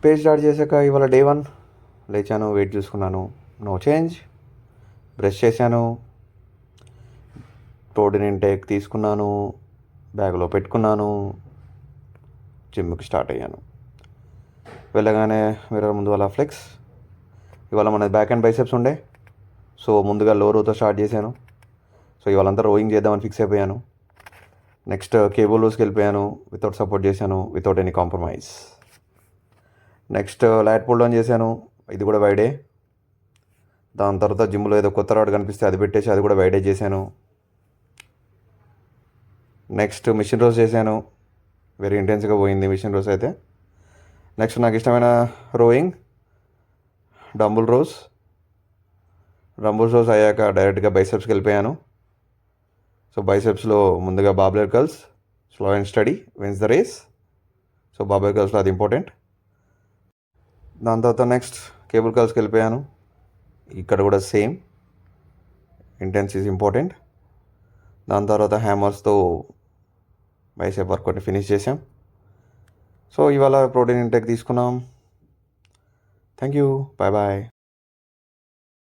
Page start చేశాక ఇవాళ day 1 లేచాను, వెయిట్ చూసుకున్నాను, నో చేంజ్. బ్రష్ చేశాను, ప్రోటీన్ ఇంటేక్ తీసుకున్నాను, బ్యాగ్లో పెట్టుకున్నాను, జిమ్కి స్టార్ట్ అయ్యాను. వెళ్ళగానే మిర్రర్ ముందు అలా ఫ్లెక్స్. ఇవాళ మనది బ్యాక్ అండ్ బైసెప్స్ ఉండే, సో ముందుగా లో రోతో స్టార్ట్ చేశాను. సో ఇవాళంతా రోయింగ్ చేద్దామని ఫిక్స్ అయిపోయాను. నెక్స్ట్ కేబుల్ లూస్కి వెళ్ళిపోయాను, వితౌట్ సపోర్ట్ చేశాను, without any compromise. Next lat pull down చేశాను, ఇది కూడా వైడే. దాని తర్వాత జిమ్లో ఏదో కొత్త రాడ్ కనిపిస్తే అది పెట్టేసి అది కూడా వైడే చేశాను. నెక్స్ట్ మిషన్ రోస్ చేశాను, వెరీ ఇంటెన్స్గా పోయింది మిషన్ రోస్ అయితే. నెక్స్ట్ నాకు ఇష్టమైన రోయింగ్ డంబుల్ రోస్ అయ్యాక డైరెక్ట్గా బైసెప్స్కి వెళ్ళిపోయాను. సో బైసెప్స్లో ముందుగా barbell curls, slow and steady wins the race. So barbell కర్ల్స్లో అది ఇంపార్టెంట్. దాని తర్వాత నెక్స్ట్ కేబుల్ కర్ల్స్కి వెళ్ళిపోయాను. ఇక్కడ కూడా సేమ్, ఇంటెన్స్ ఈజ్ ఇంపార్టెంట్. దాని తర్వాత హ్యామర్స్తో బైసెప్ వర్కౌట్ని ఫినిష్ చేసాం. సో ఇవాళ ప్రోటీన్ ఇంటేక్ తీసుకున్నాం. Thank you, bye bye.